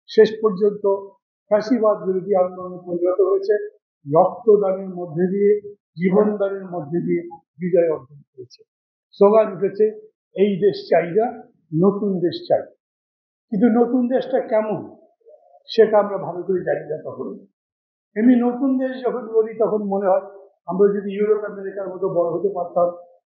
শেষ পর্যন্ত ফ্যাসিবাদ বিরোধী আন্দোলনে পরিণত হয়েছে, রক্তদানের মধ্যে দিয়ে, জীবনদানের মধ্যে দিয়ে বিজয় অর্জন করেছে। স্লোগান উঠেছে, এই দেশ চাই না, নতুন দেশ চাই। কিন্তু নতুন দেশটা কেমন সেটা আমরা ভালো করে জানি না। তখন এমনি নতুন দেশ যখন বলি তখন মনে হয় আমরা যদি ইউরোপ আমেরিকার মতো বড় হতে পারতাম,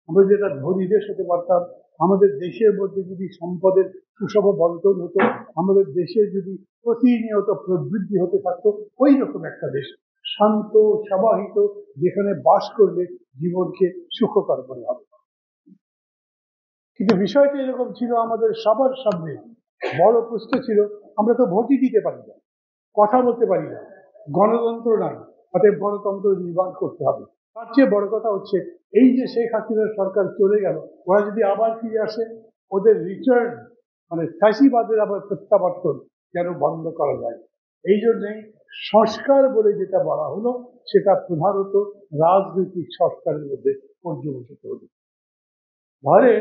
আমরা যেটা ধনী দেশ হতে পারতাম, আমাদের দেশের মধ্যে যদি সম্পদের সুষম বন্টন হতো, আমাদের দেশের যদি প্রতিনিয়ত প্রবৃদ্ধি হতে থাকতো, ওই রকম একটা দেশ, শান্ত সমাহিত, যেখানে বাস করলে জীবনকে সুখকর মনে হবে। কিন্তু বিষয়টা এরকম ছিল, আমাদের সবার সামনে বড় প্রশ্ন ছিল, আমরা তো ভোটই দিতে পারি না, কথা বলতে পারি না, গণতন্ত্র নাই, অতএব গণতন্ত্র নির্মাণ করতে হবে। তার চেয়ে বড় কথা হচ্ছে, এই যে শেখ হাসিনার সরকার চলে গেল, ওরা যদি আবার ফিরে আসে, ওদের রিটার্ন মানে ফ্যাসিবাদের আবার প্রত্যাবর্তন যেন বন্ধ করা যায়। এই জন্যই সংস্কার বলে যেটা বলা হলো, সেটা প্রধানত রাজনৈতিক সংস্কারের মধ্যে পর্যবেসিত হলো। ধরে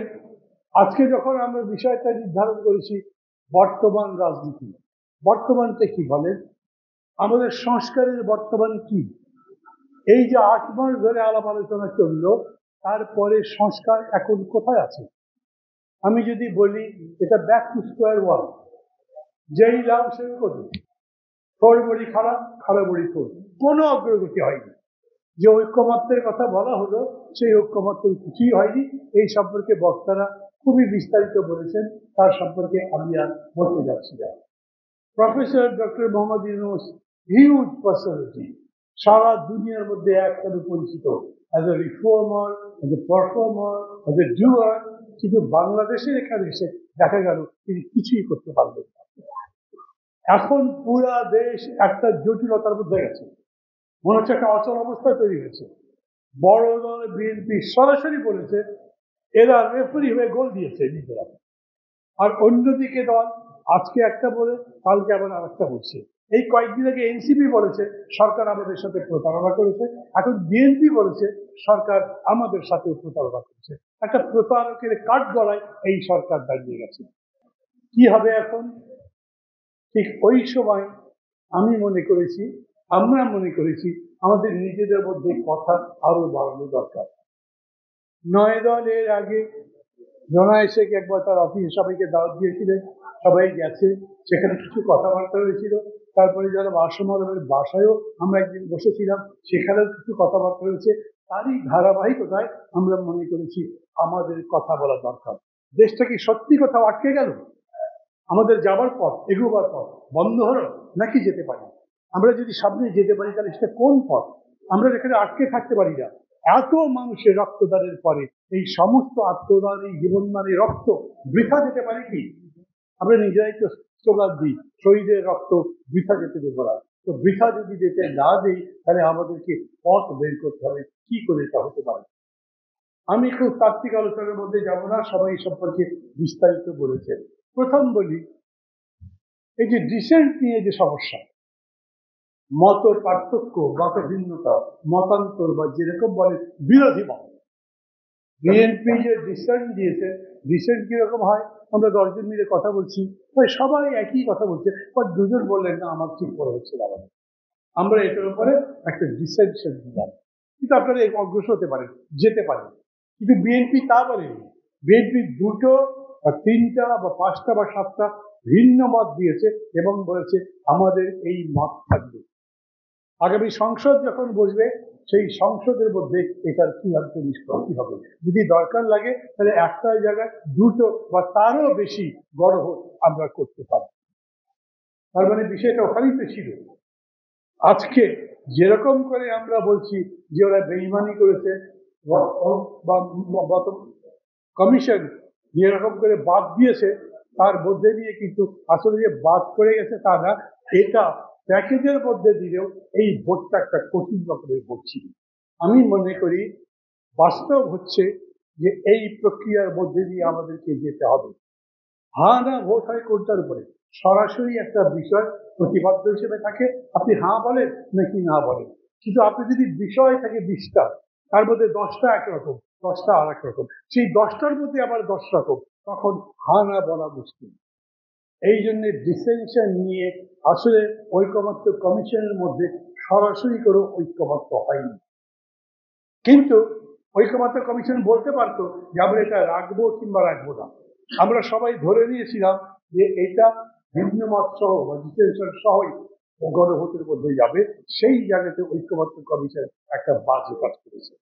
আজকে যখন আমরা বিষয়টা নির্ধারণ করেছি বর্তমান রাজনীতি, বর্তমানটা কি বলেন, আমাদের সংস্কারের বর্তমান কি? এই যে 8 মাস ধরে আলাপ আলোচনা চললো, তারপরে সংস্কার এখন কোথায় আছে? আমি যদি বলি এটা ব্যাক টু স্কোয়ার ওয়ান, যেই লাভ সেই করবে, থোড় বড়ি খারাপ, খারাপ বড়ি থোড়, কোনো অগ্রগতি হয়নি। যে ঐক্যমত্যের কথা বলা হলো, সেই ঐক্যমত্যের কিছুই হয়নি। এই সম্পর্কে বক্তারা খুবই বিস্তারিত বলেছেন, তার সম্পর্কে আমি আর বলতে যাচ্ছি না। Professor doctor Mohammad Yunus, huge personality, সারা দুনিয়ার মধ্যে একসাথে পরিচিত, as a reformer, as a performer, as a doer. কিন্তু বাংলাদেশের এখানে এসে দেখা গেল তিনি কিছুই করতে পারবেন না। এখন পুরা দেশ একটা জটিলতার মধ্যে গেছে, মনে হচ্ছে একটা অচল অবস্থা তৈরি হয়েছে। বড় দল বিএনপি সরাসরি বলেছে এরা রেফারি হয়ে গোল দিয়েছে নিজেরা, আর অন্যদিকে দল আজকে একটা বলে কালকে আবার আর একটা বলছে। এই কয়েকদিন আগে এনসিপি বলেছে সরকার আমাদের সাথে প্রতারণা করেছে, এখন বিএনপি বলেছে সরকার আমাদের সাথে প্রতারণা করেছে। একটা প্রতারকের কাঠ গলায় এই সরকার দাঁড়িয়ে গেছে। কি হবে এখন? ঠিক ওই সময় আমি মনে করেছি, আমরা মনে করেছি, আমাদের নিজেদের মধ্যে কথা আরো বাড়ানো দরকার। 9 দল এর আগে জনায়েত শেখ একবার তার অফিসে সবাইকে দাওয়াত দিয়েছিলেন, সবাই গেছে, সেখানে কিছু কথাবার্তা হয়েছিল। তারপরে যারা আসম আলমের বাসায়ও আমরা একদিন বসেছিলাম, সেখানেও কিছু কথাবার্তা হয়েছে। তারই ধারাবাহিকতায় আমরা মনে করেছি আমাদের কথা বলা দরকার। দেশটা কি সত্যি কোথাও আটকে গেল? আমাদের যাবার পথ, এগোবার পথ বন্ধ হলো, নাকি যেতে পারি? আমরা যদি সামনে যেতে পারি তাহলে সেটা কোন পথ? আমরা যেখানে আটকে থাকতে পারি না। এত মানুষের রক্তদানের পরে এই সমস্ত আত্মদান, এই জীবনদানের রক্ত বৃথা যেতে পারে কি? আমরা নিজেরাই তো স্লোগান দিই, শহীদের রক্ত বৃথা যেতে দেবো না। তো বৃথা যদি যেতে না দিই, তাহলে আমাদেরকে পথ বের করতে হবে, কি করে এটা হতে পারে। আমি খুব তাত্ত্বিক আলোচনার মধ্যে যাবো না, সবাই সম্পর্কে বিস্তারিত বলেছেন। প্রথম বলি, এই যে ডিসেন্ট নিয়ে যে সমস্যা, মত পার্থক্য, মত ভিন্নতা, মতান্তর বা যেরকম বলে বিরোধী মত, বিএনপি যে ডিসেন্ট দিয়েছে, ডিসেন্ট কিরকম হয়? আমরা 10 জন মিলে কথা বলছি, সবাই একই কথা বলছে, বাট দুজন বললেন না আমার ঠিক করে হচ্ছে না, আমরা এটার উপরে একটা ডিসেন্টশন দিলাম। কিন্তু আপনারা অগ্রসর হতে পারেন, যেতে পারেন। কিন্তু বিএনপি তা বলেনি। বিএনপি 2টো বা 3টা বা 5টা বা 7টা ভিন্ন মত দিয়েছে এবং বলেছে আমাদের এই মত থাকবে। আগামী সংসদ যখন বসবে, সেই সংসদের মধ্যে এটার চূড়ান্ত নিষ্পত্তি হবে। যদি দরকার লাগে তাহলে একটা জায়গায় 2টো বা তারও বেশি গণভোট আমরা করতে পারি। তার মানে বিষয়টা ওখানেই তো ছিল। আজকে যেরকম করে আমরা বলছি যে ওরা বেইমানি করেছে, বা কমিশন যেরকম করে বাদ দিয়েছে, তার মধ্যে দিয়ে কিন্তু আসলে যে বাদ করে গেছে তা না, এটা প্যাকেজের মধ্যে দিলেও এই ভোটটা একটা কঠিন রকমের ভোট ছিল। আমি মনে করি বাস্তব হচ্ছে যে এই প্রক্রিয়ার মধ্যে দিয়ে আমাদেরকে যেতে হবে। হ্যাঁ না ভোট হয় কোনটার উপরে? সরাসরি একটা বিষয় প্রতিবাদ্য হিসেবে থাকে, আপনি হ্যাঁ বলেন নাকি না বলেন। কিন্তু আপনি যদি বিষয় থাকে 20টা, তার মধ্যে 10টা একরকম, 10টা আর এক রকম, সেই 10টার মধ্যে আবার 10 রকম, তখন হ্যাঁ না বলা মুশকিল। এই জন্য ডিসেনশন নিয়ে আসলে ঐকমত্য কমিশনের মধ্যে সরাসরি করে ঐক্যমত্য হয়নি। কিন্তু ঐকমত্য কমিশন বলতে পারতো যে আমরা এটা রাখবো কিংবা রাখবো না। আমরা সবাই ধরে নিয়েছিলাম যে এটা ভিন্ন মত সহ বা ডিসেনশন সহই গণভোটের মধ্যে যাবে। সেই জায়গাতে ঐক্যমত্য কমিশন একটা বাজে কাজ করেছে।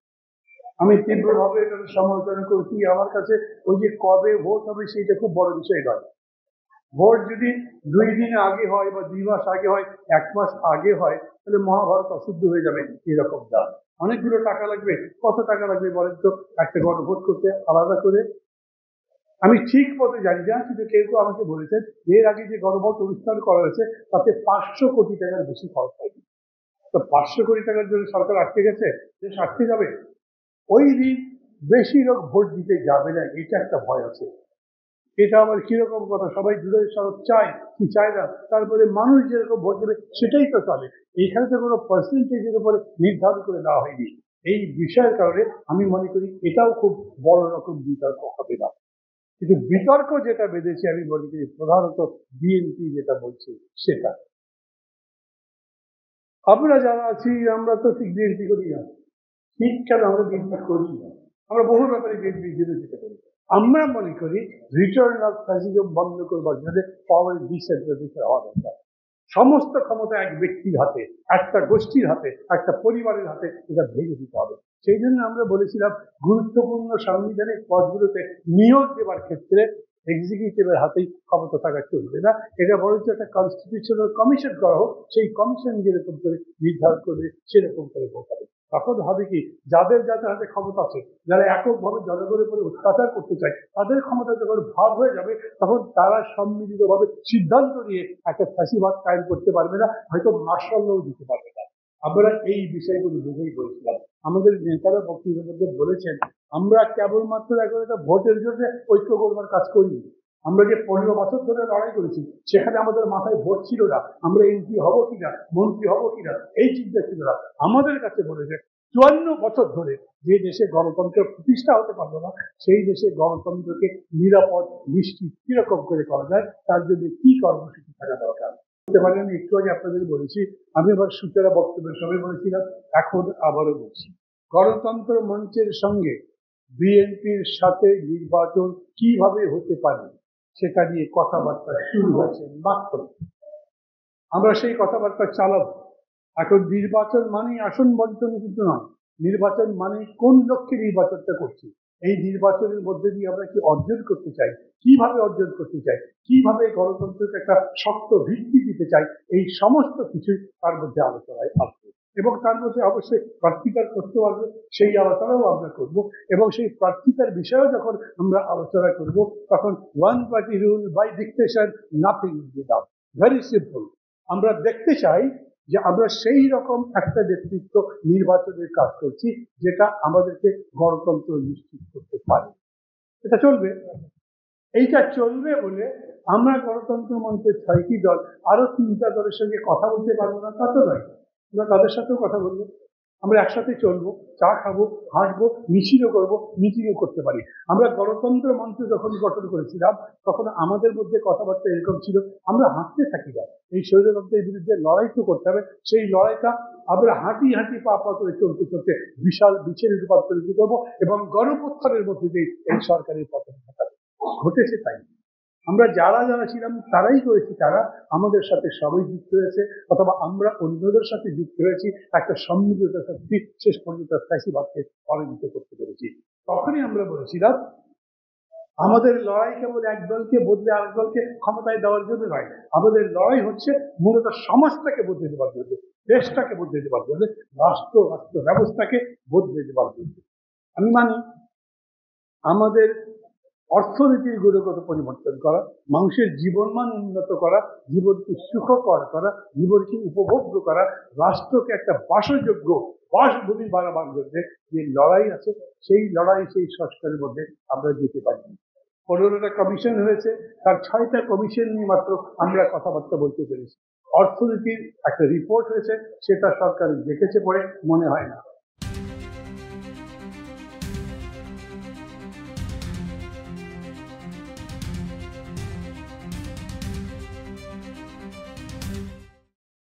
আমি তীব্রভাবে এটাকে সমালোচনা করছি। আমার কাছে ওই যে কবে ভোট হবে সেইটা খুব বড় বিষয় নয়। ভোট যদি 2 দিন আগে হয় বা 2 মাস আগে হয়, 1 মাস আগে হয়, তাহলে মহাভারত অশুদ্ধ হয়ে যাবে এরকম দাম। অনেকগুলো টাকা লাগবে। কত টাকা লাগবে বলেন তো একটা গণভোট করতে আলাদা করে? আমি ঠিক মতো জানি না, কিন্তু কেউ কেউ আমাকে বলেছেন এর আগে যে গণভোট অনুষ্ঠান করা হয়েছে তাতে 500 কোটি টাকার বেশি খরচ হয়নি। তো 500 কোটি টাকার জন্য সরকার আটকে গেছে, দেশ আটকে যাবে। ওই দিন বেশি লোক ভোট দিতে যাবে না, এটা একটা ভয় আছে। এটা আবার কিরকম কথা, সবাই জুলাই সড়ক চায় কি চায় না, তারপরে মানুষ যেরকম ভোট দেবে সেটাই তো চলে। এইখানে তো কোনো পার্সেন্টেজের উপরে নির্ধারণ করে দেওয়া হয়নি। এই বিষয়ের কারণে আমি মনে করি এটাও খুব বড় রকম বিতর্ক হবে না। কিন্তু বিতর্ক যেটা বেঁধেছে আমি মনে করি প্রধানত বিএনপি যেটা বলছে সেটা। আমরা যারা আছি আমরা তো ঠিক বিএনপি করি না। ঠিক কেন আমরা বিএনপি করি না? আমরা বহু ব্যাপারে বিএনপি বিরোধিতা করি। আমরা মনে করি রিটার্ন অফ ফ্যাসিজম বন্ধ করবার জন্য পাওয়ার ডিসেন্ট্রালাইজেশন হওয়া দরকার। সমস্ত ক্ষমতা এক ব্যক্তির হাতে, একটা গোষ্ঠীর হাতে, একটা পরিবারের হাতে এটা ভেঙে দিতে হবে। সেই জন্য আমরা বলেছিলাম গুরুত্বপূর্ণ সাংবিধানিক পদগুলোতে নিয়োগ দেওয়ার ক্ষেত্রে এক্সিকিউটিভের হাতেই ক্ষমতা থাকা চলবে না। এটা বরঞ্চ একটা কনস্টিটিউশনাল কমিশন করা হোক, সেই কমিশন যেরকম করে নির্ধারণ করবে সেরকম করে ভোট হবে। তখন হবে কি, যাদের যাদের হাতে ক্ষমতা আছে, যারা এককভাবে জনগণের উপরে অত্যাচার করতে চায়, তাদের ক্ষমতা যখন ভাগ হয়ে যাবে তখন তারা সম্মিলিতভাবে সিদ্ধান্ত নিয়ে একটা ফ্যাসিবাদ কায়েম করতে পারবে না, হয়তো মার্শালও দিতে পারবে না। আমরা এই বিষয়গুলো বুঝেই বলেছিলাম। আমাদের নেতারা বক্তব্যের মধ্যে বলেছেন আমরা কেবলমাত্র এখন একটা ভোটের জন্য ঐক্য করবার কাজ করিনি। আমরা যে 15 বছর ধরে লড়াই করেছি সেখানে আমাদের মাথায় ভোট ছিল না, আমরা এমপি হব কিনা, মন্ত্রী হব কিনা এই চিন্তা ছিল না। আমাদের কাছে বলেছে 54 বছর ধরে যে দেশে গণতন্ত্র প্রতিষ্ঠা হতে পারলো না, সেই দেশে গণতন্ত্রকে নিরাপদ নিশ্চিত কিরকম করে করা যায় তার জন্য কি কর্মসূচি থাকা দরকার। আমি একটু আগে আপনাদের বলেছি, আমি আবার সূচনা বক্তব্যের সময় বলেছিলাম, এখন আবারও বলছি, গণতন্ত্র মঞ্চের সঙ্গে বিএনপির সাথে নির্বাচন কিভাবে হতে পারে সেটা নিয়ে কথাবার্তা শুরু হয়েছে মাত্র। আমরা সেই কথাবার্তা চালাব। এখন নির্বাচন মানে আসন বন্টন কিন্তু নয়। নির্বাচন মানে কোন লক্ষ্যে নির্বাচনটা করছি, এই নির্বাচনের মধ্যে দিয়ে আমরা কি অর্জন করতে চাই, কিভাবে অর্জন করতে চাই, কিভাবে গণতন্ত্রকে একটা শক্ত ভিত্তি দিতে চাই, এই সমস্ত কিছুই তার মধ্যে আলোচনায় আসবে। এবং তার মধ্যে অবশ্যই প্রার্থিতার করতে পারবে, সেই আলোচনাও আমরা করব। এবং সেই প্রার্থিতার বিষয়েও যখন আমরা আলোচনা করব তখন one party rule by dictation nothing without, very simple. আমরা দেখতে চাই যে আমরা সেই রকম একটা নেতৃত্ব নির্বাচনের কাজ করছি যেটা আমাদেরকে গণতন্ত্র নিশ্চিত করতে পারে। এটা চলবে। এইটা চলবে বলে আমরা গণতন্ত্র মঞ্চের 6টি দল আরো 3টা দলের সঙ্গে কথা বলতে পারবো না তা তো নয়। আমরা তাদের সাথেও কথা বলবো, আমরা একসাথে চলবো, চা খাবো, হাঁটবো, মিছিলও করবো, মিটিংও করতে পারি। আমরা গণতন্ত্র মঞ্চ যখন গঠন করেছিলাম তখন আমাদের মধ্যে কথাবার্তা এরকম ছিল, আমরা হাঁটতে থাকি না, এই স্বৈরতন্ত্রের বিরুদ্ধে লড়াই তো করতে হবে, সেই লড়াইটা আমরা হাঁটি হাঁটি পা পা করে চলতে চলতে বিশাল বিছের রূপান্তরিত করবো এবং গণপ্রত্যানের মধ্যে দিয়ে এই সরকারের পতন ঘটাবে। ঘটেছে তাই। আমরা যারা যারা ছিলাম তারাই করেছি, তারা আমাদের সাথে সবাই যুক্ত হয়েছে অথবা আমরা অন্যদের সাথে যুক্ত হয়েছি, একটা সম্মিলিত শক্তি শেষ পর্যন্ত ফ্যাসিবাদকে পরাজিত করতে পেরেছি। তখনই আমরা বলেছিলাম আমাদের লড়াই কেবল এক দলকে বদলে আরেক দলকে ক্ষমতায় দেওয়ার জন্য নয়, আমাদের লড়াই হচ্ছে মূলত সমাজটাকে বদলে দেওয়ার জন্য, দেশটাকে বদলে দেওয়ার জন্য, রাষ্ট্র ব্যবস্থাকে বদলে দেওয়ার জন্য। আমি মানি আমাদের অর্থনীতির গুণগত পরিবর্তন করা, মানুষের জীবনমান উন্নত করা, জীবনকে সুখকর করা, জীবনকে উপভোগ্য করা, রাষ্ট্রকে একটা বাসযোগ্য বাসভূমি বানাবার জন্য যে লড়াই আছে সেই লড়াই, সেই সংস্কারের মধ্যে আমরা যেতে পারি। 15টা কমিশন হয়েছে, তার 6টা কমিশন নিয়ে মাত্র আমরা কথাবার্তা বলতে পেরেছি। অর্থনীতির একটা রিপোর্ট হয়েছে, সেটা সরকার দেখেছে পড়ে মনে হয় না।